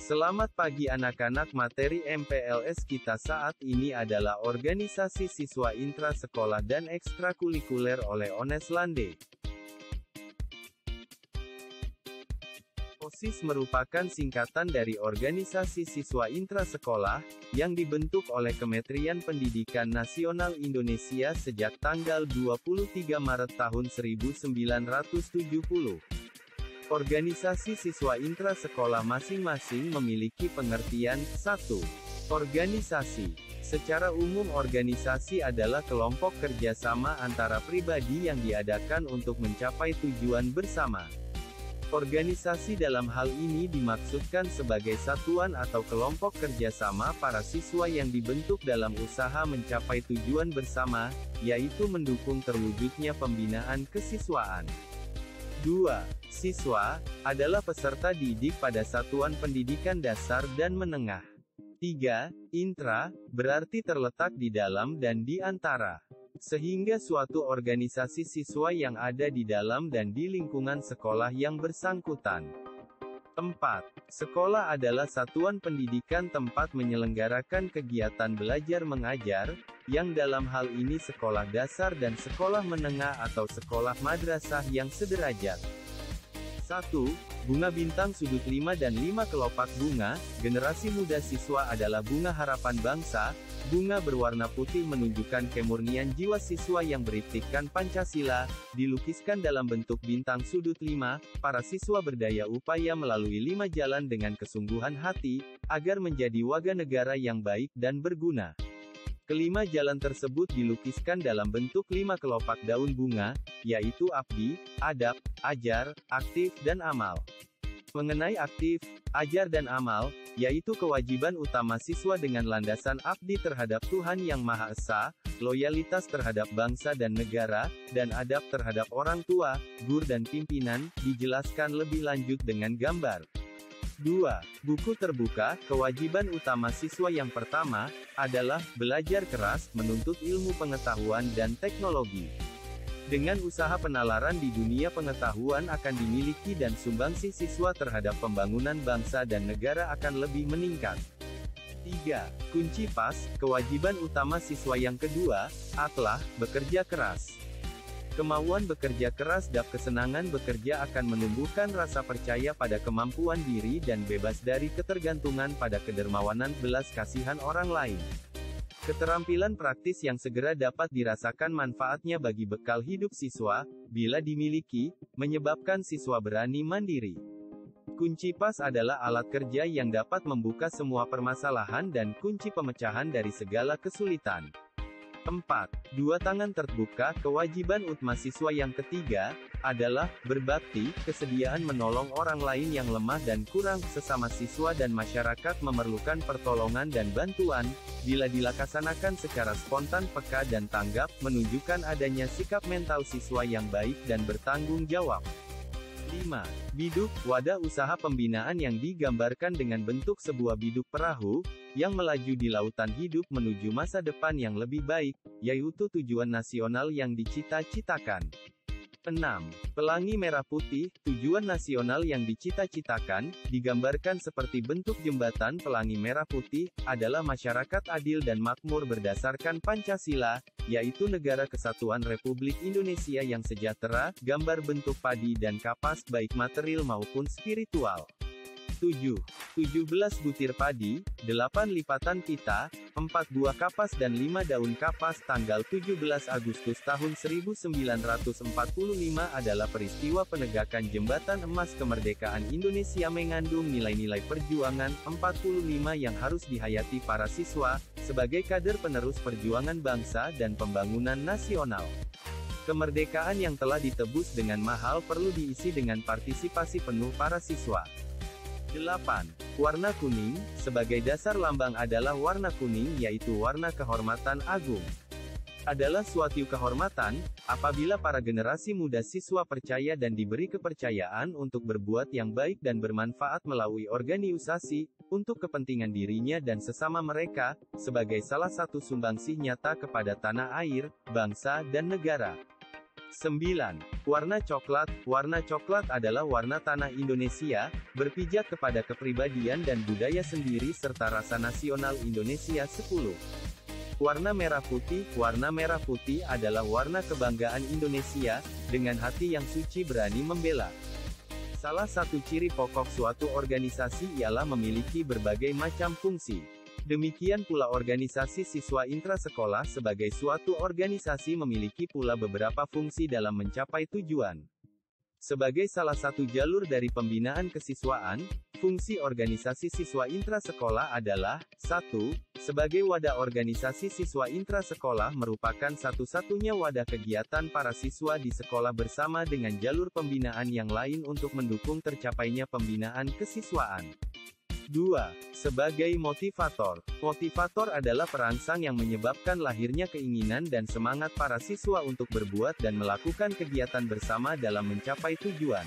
Selamat pagi anak-anak. Materi MPLS kita saat ini adalah organisasi siswa intra-sekolah dan ekstrakurikuler oleh Oneslande. OSIS merupakan singkatan dari Organisasi Siswa Intrasekolah, yang dibentuk oleh Kementerian Pendidikan Nasional Indonesia sejak tanggal 23 Maret tahun 1970. Organisasi siswa intrasekolah masing-masing memiliki pengertian. 1. Organisasi. Secara umum organisasi adalah kelompok kerjasama antara pribadi yang diadakan untuk mencapai tujuan bersama. Organisasi dalam hal ini dimaksudkan sebagai satuan atau kelompok kerjasama para siswa yang dibentuk dalam usaha mencapai tujuan bersama, yaitu mendukung terwujudnya pembinaan kesiswaan. 2. Siswa adalah peserta didik pada satuan pendidikan dasar dan menengah. 3. Intra berarti terletak di dalam dan di antara. Sehingga suatu organisasi siswa yang ada di dalam dan di lingkungan sekolah yang bersangkutan. 4. Sekolah adalah satuan pendidikan tempat menyelenggarakan kegiatan belajar mengajar, yang dalam hal ini sekolah dasar dan sekolah menengah atau sekolah madrasah yang sederajat. 1. Bunga bintang sudut 5 dan 5 kelopak bunga. Generasi muda siswa adalah bunga harapan bangsa. Bunga berwarna putih menunjukkan kemurnian jiwa siswa yang beriktikkan Pancasila, dilukiskan dalam bentuk bintang sudut 5, para siswa berdaya upaya melalui 5 jalan dengan kesungguhan hati, agar menjadi warga negara yang baik dan berguna. Kelima jalan tersebut dilukiskan dalam bentuk 5 kelopak daun bunga, yaitu abdi, adab, ajar, aktif dan amal. Mengenai aktif, ajar dan amal, yaitu kewajiban utama siswa dengan landasan abdi terhadap Tuhan Yang Maha Esa, loyalitas terhadap bangsa dan negara, dan adab terhadap orang tua, guru dan pimpinan, dijelaskan lebih lanjut dengan gambar. 2. Buku terbuka. Kewajiban utama siswa yang pertama adalah belajar keras, menuntut ilmu pengetahuan dan teknologi. Dengan usaha penalaran di dunia pengetahuan akan dimiliki dan sumbangsi siswa terhadap pembangunan bangsa dan negara akan lebih meningkat. 3. Kunci pas. Kewajiban utama siswa yang kedua adalah bekerja keras. Kemauan bekerja keras dan kesenangan bekerja akan menumbuhkan rasa percaya pada kemampuan diri dan bebas dari ketergantungan pada kedermawanan belas kasihan orang lain. Keterampilan praktis yang segera dapat dirasakan manfaatnya bagi bekal hidup siswa, bila dimiliki, menyebabkan siswa berani mandiri. Kunci pas adalah alat kerja yang dapat membuka semua permasalahan dan kunci pemecahan dari segala kesulitan. 4. Dua tangan terbuka. Kewajiban utama siswa yang ketiga adalah berbakti. Kesediaan menolong orang lain yang lemah dan kurang, sesama siswa dan masyarakat memerlukan pertolongan dan bantuan, bila dilaksanakan secara spontan, peka dan tanggap, menunjukkan adanya sikap mental siswa yang baik dan bertanggung jawab. 5. Biduk, wadah usaha pembinaan yang digambarkan dengan bentuk sebuah biduk perahu, yang melaju di lautan hidup menuju masa depan yang lebih baik, yaitu tujuan nasional yang dicita-citakan. 6. Pelangi merah putih. Tujuan nasional yang dicita-citakan, digambarkan seperti bentuk jembatan pelangi merah putih, adalah masyarakat adil dan makmur berdasarkan Pancasila, yaitu negara kesatuan Republik Indonesia yang sejahtera. Gambar bentuk padi dan kapas baik material maupun spiritual. 7. 17 butir padi, 8 lipatan pita, 4 buah kapas dan 5 daun kapas. Tanggal 17 Agustus tahun 1945 adalah peristiwa penegakan jembatan emas kemerdekaan Indonesia, mengandung nilai-nilai perjuangan 45 yang harus dihayati para siswa, sebagai kader penerus perjuangan bangsa dan pembangunan nasional. Kemerdekaan yang telah ditebus dengan mahal perlu diisi dengan partisipasi penuh para siswa. 8. Warna kuning. Sebagai dasar lambang adalah warna kuning, yaitu warna kehormatan agung. Adalah suatu kehormatan, apabila para generasi muda siswa percaya dan diberi kepercayaan untuk berbuat yang baik dan bermanfaat melalui organisasi, untuk kepentingan dirinya dan sesama mereka, sebagai salah satu sumbangsih nyata kepada tanah air, bangsa dan negara. 9. Warna coklat. Warna coklat adalah warna tanah Indonesia, berpijak kepada kepribadian dan budaya sendiri serta rasa nasional Indonesia. 10. Warna merah putih. Warna merah putih adalah warna kebanggaan Indonesia, dengan hati yang suci berani membela. Salah satu ciri pokok suatu organisasi ialah memiliki berbagai macam fungsi. Demikian pula organisasi siswa intrasekolah sebagai suatu organisasi memiliki pula beberapa fungsi dalam mencapai tujuan. Sebagai salah satu jalur dari pembinaan kesiswaan, fungsi organisasi siswa intrasekolah adalah 1. Sebagai wadah organisasi siswa intrasekolah merupakan satu-satunya wadah kegiatan para siswa di sekolah bersama dengan jalur pembinaan yang lain untuk mendukung tercapainya pembinaan kesiswaan. 2. Sebagai motivator. Motivator adalah perangsang yang menyebabkan lahirnya keinginan dan semangat para siswa untuk berbuat dan melakukan kegiatan bersama dalam mencapai tujuan.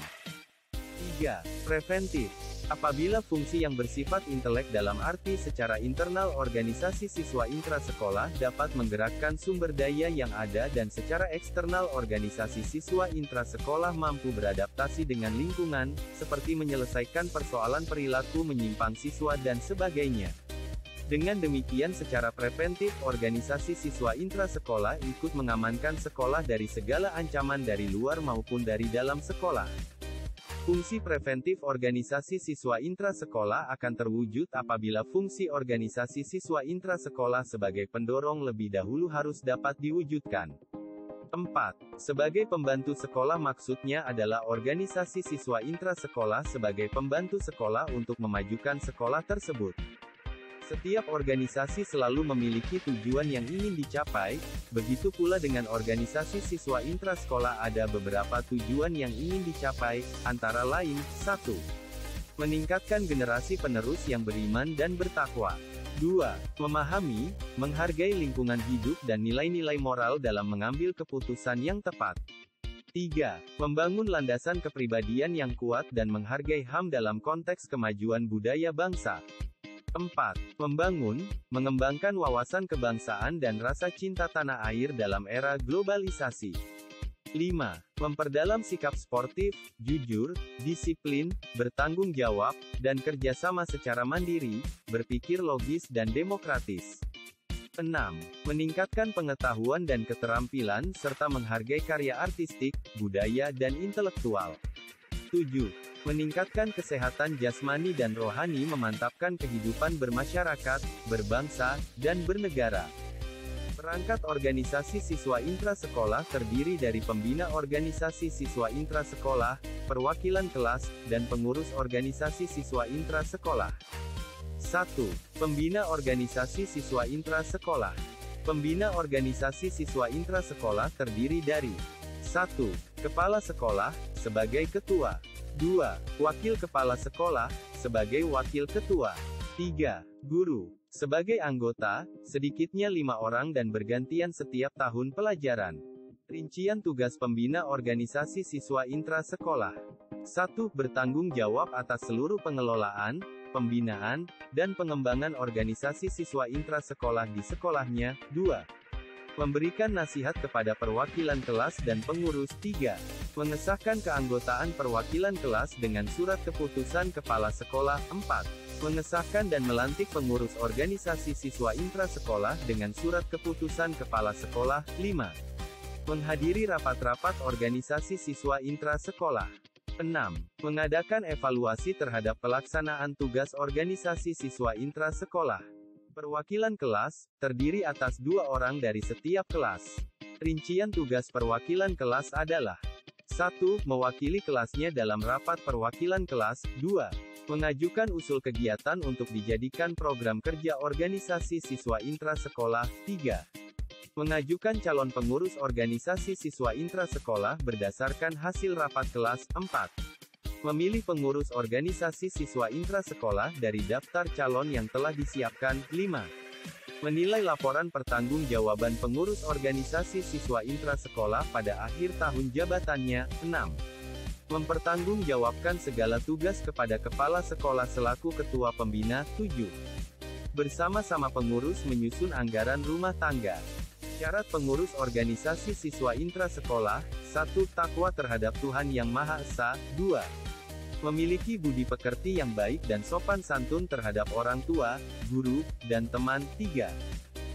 3. Preventif. Apabila fungsi yang bersifat intelek dalam arti secara internal organisasi siswa intrasekolah dapat menggerakkan sumber daya yang ada dan secara eksternal organisasi siswa intrasekolah mampu beradaptasi dengan lingkungan, seperti menyelesaikan persoalan perilaku menyimpang siswa dan sebagainya. Dengan demikian secara preventif organisasi siswa intrasekolah ikut mengamankan sekolah dari segala ancaman dari luar maupun dari dalam sekolah. Fungsi preventif organisasi siswa intrasekolah akan terwujud apabila fungsi organisasi siswa intrasekolah sebagai pendorong lebih dahulu harus dapat diwujudkan. 4. Sebagai pembantu sekolah maksudnya adalah organisasi siswa intrasekolah sebagai pembantu sekolah untuk memajukan sekolah tersebut. Setiap organisasi selalu memiliki tujuan yang ingin dicapai, begitu pula dengan organisasi siswa intrasekolah ada beberapa tujuan yang ingin dicapai, antara lain, 1. Meningkatkan generasi penerus yang beriman dan bertakwa. 2. Memahami, menghargai lingkungan hidup dan nilai-nilai moral dalam mengambil keputusan yang tepat. 3. Membangun landasan kepribadian yang kuat dan menghargai HAM dalam konteks kemajuan budaya bangsa. 4. Membangun, mengembangkan wawasan kebangsaan dan rasa cinta tanah air dalam era globalisasi. 5. Memperdalam sikap sportif, jujur, disiplin, bertanggung jawab, dan kerjasama secara mandiri, berpikir logis dan demokratis. 6. Meningkatkan pengetahuan dan keterampilan serta menghargai karya artistik, budaya dan intelektual. 7. Meningkatkan kesehatan jasmani dan rohani memantapkan kehidupan bermasyarakat, berbangsa, dan bernegara. Perangkat organisasi siswa intrasekolah terdiri dari pembina organisasi siswa intrasekolah, perwakilan kelas, dan pengurus organisasi siswa intrasekolah. 1. Pembina organisasi siswa intrasekolah. Pembina organisasi siswa intrasekolah terdiri dari 1. Kepala sekolah, sebagai ketua. 2. Wakil kepala sekolah, sebagai wakil ketua. 3. Guru, sebagai anggota, sedikitnya 5 orang dan bergantian setiap tahun pelajaran. Rincian tugas pembina organisasi siswa intrasekolah. 1. Bertanggung jawab atas seluruh pengelolaan, pembinaan, dan pengembangan organisasi siswa intrasekolah di sekolahnya. 2. Memberikan nasihat kepada perwakilan kelas dan pengurus. 3. Mengesahkan keanggotaan perwakilan kelas dengan surat keputusan kepala sekolah. 4. Mengesahkan dan melantik pengurus organisasi siswa intrasekolah dengan surat keputusan kepala sekolah. 5. Menghadiri rapat-rapat organisasi siswa intrasekolah. 6. Mengadakan evaluasi terhadap pelaksanaan tugas organisasi siswa intrasekolah. Perwakilan kelas, terdiri atas 2 orang dari setiap kelas. Rincian tugas perwakilan kelas adalah 1. Mewakili kelasnya dalam rapat perwakilan kelas. 2. Mengajukan usul kegiatan untuk dijadikan program kerja organisasi siswa intrasekolah. 3. Mengajukan calon pengurus organisasi siswa intrasekolah berdasarkan hasil rapat kelas. 4. Memilih pengurus organisasi siswa intrasekolah dari daftar calon yang telah disiapkan. 5. Menilai laporan pertanggungjawaban pengurus organisasi siswa intrasekolah pada akhir tahun jabatannya. 6. Mempertanggungjawabkan segala tugas kepada kepala sekolah selaku ketua pembina. 7. Bersama-sama pengurus menyusun anggaran rumah tangga. Syarat pengurus organisasi siswa intrasekolah, 1. Takwa terhadap Tuhan Yang Maha Esa, 2. Memiliki budi pekerti yang baik dan sopan santun terhadap orang tua, guru, dan teman, 3.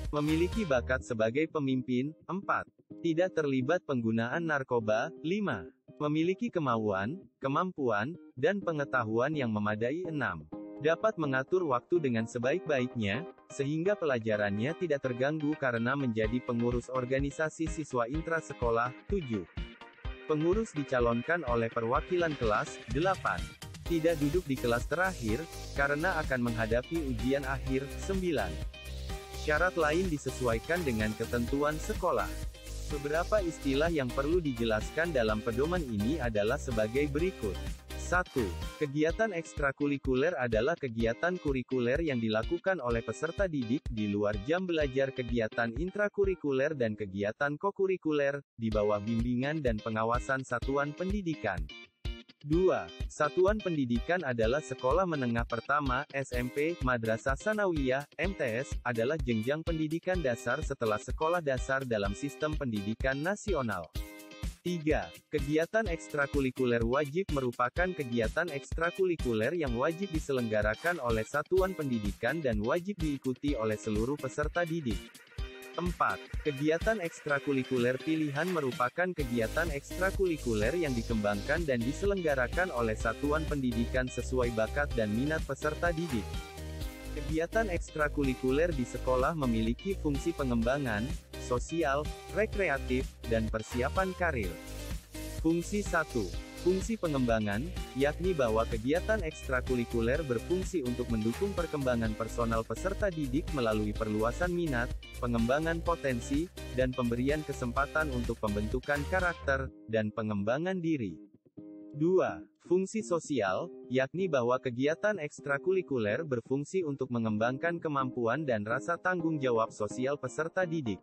Memiliki bakat sebagai pemimpin, 4. Tidak terlibat penggunaan narkoba, 5. Memiliki kemauan, kemampuan, dan pengetahuan yang memadai, 6. Dapat mengatur waktu dengan sebaik-baiknya, sehingga pelajarannya tidak terganggu karena menjadi pengurus organisasi siswa intrasekolah, 7. Pengurus dicalonkan oleh perwakilan kelas, 8. Tidak duduk di kelas terakhir, karena akan menghadapi ujian akhir, 9. Syarat lain disesuaikan dengan ketentuan sekolah. Beberapa istilah yang perlu dijelaskan dalam pedoman ini adalah sebagai berikut. 1. Kegiatan ekstrakurikuler adalah kegiatan kurikuler yang dilakukan oleh peserta didik di luar jam belajar. Kegiatan intrakurikuler dan kegiatan kokurikuler, di bawah bimbingan dan pengawasan satuan pendidikan. 2. Satuan pendidikan adalah sekolah menengah pertama, SMP, Madrasah Sanawiyah, MTS, adalah jenjang pendidikan dasar setelah sekolah dasar dalam sistem pendidikan nasional. 3. Kegiatan ekstrakurikuler wajib merupakan kegiatan ekstrakurikuler yang wajib diselenggarakan oleh satuan pendidikan dan wajib diikuti oleh seluruh peserta didik. 4. Kegiatan ekstrakurikuler pilihan merupakan kegiatan ekstrakurikuler yang dikembangkan dan diselenggarakan oleh satuan pendidikan sesuai bakat dan minat peserta didik. Kegiatan ekstrakurikuler di sekolah memiliki fungsi pengembangan, sosial, rekreatif, dan persiapan karir. Fungsi 1. Fungsi pengembangan, yakni bahwa kegiatan ekstrakurikuler berfungsi untuk mendukung perkembangan personal peserta didik melalui perluasan minat, pengembangan potensi, dan pemberian kesempatan untuk pembentukan karakter, dan pengembangan diri. 2. Fungsi sosial, yakni bahwa kegiatan ekstrakurikuler berfungsi untuk mengembangkan kemampuan dan rasa tanggung jawab sosial peserta didik.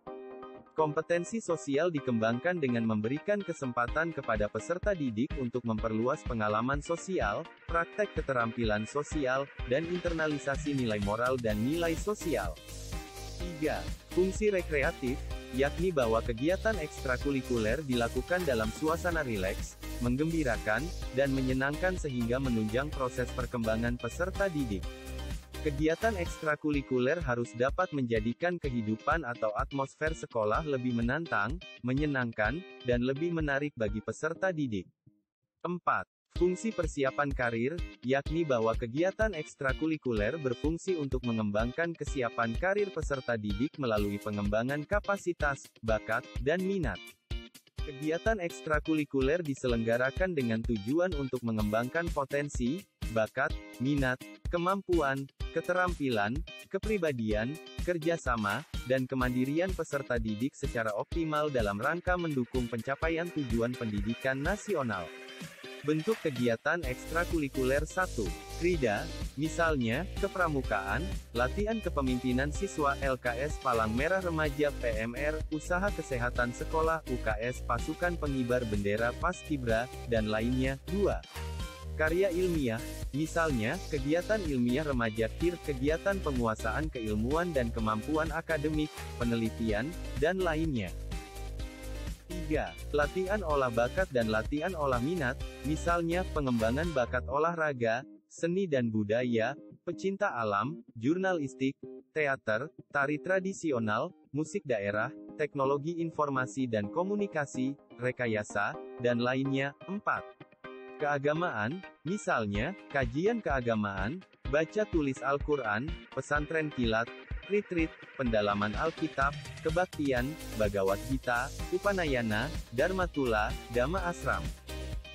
Kompetensi sosial dikembangkan dengan memberikan kesempatan kepada peserta didik untuk memperluas pengalaman sosial, praktek keterampilan sosial, dan internalisasi nilai moral dan nilai sosial. 3. Fungsi rekreatif, yakni bahwa kegiatan ekstrakurikuler dilakukan dalam suasana rileks, menggembirakan, dan menyenangkan sehingga menunjang proses perkembangan peserta didik. Kegiatan ekstrakurikuler harus dapat menjadikan kehidupan atau atmosfer sekolah lebih menantang, menyenangkan, dan lebih menarik bagi peserta didik. 4. Fungsi persiapan karir, yakni bahwa kegiatan ekstrakurikuler berfungsi untuk mengembangkan kesiapan karir peserta didik melalui pengembangan kapasitas, bakat, dan minat. Kegiatan ekstrakurikuler diselenggarakan dengan tujuan untuk mengembangkan potensi, bakat, minat, kemampuan, keterampilan, kepribadian, kerjasama, dan kemandirian peserta didik secara optimal dalam rangka mendukung pencapaian tujuan pendidikan nasional. Bentuk kegiatan ekstrakurikuler 1. Krida, misalnya, kepramukaan, latihan kepemimpinan siswa LKS Palang Merah Remaja PMR, usaha kesehatan sekolah UKS Pasukan Pengibar Bendera Paskibra, dan lainnya. 2. Karya ilmiah, misalnya, kegiatan ilmiah remaja KIR, kegiatan penguasaan keilmuan dan kemampuan akademik, penelitian, dan lainnya. 3. Latihan olah bakat dan latihan olah minat, misalnya, pengembangan bakat olahraga, seni dan budaya, pecinta alam, jurnalistik, teater, tari tradisional, musik daerah, teknologi informasi dan komunikasi, rekayasa, dan lainnya. 4. Keagamaan, misalnya, kajian keagamaan, baca tulis Al-Quran, pesantren kilat, retreat, pendalaman Alkitab, kebaktian, Bhagavad Gita, Upanayana, Dharmatula, Dhamma Asram.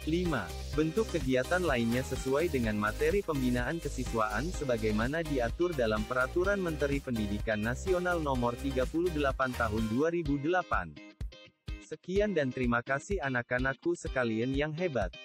5. Bentuk kegiatan lainnya sesuai dengan materi pembinaan kesiswaan sebagaimana diatur dalam Peraturan Menteri Pendidikan Nasional Nomor 38 Tahun 2008. Sekian dan terima kasih anak-anakku sekalian yang hebat.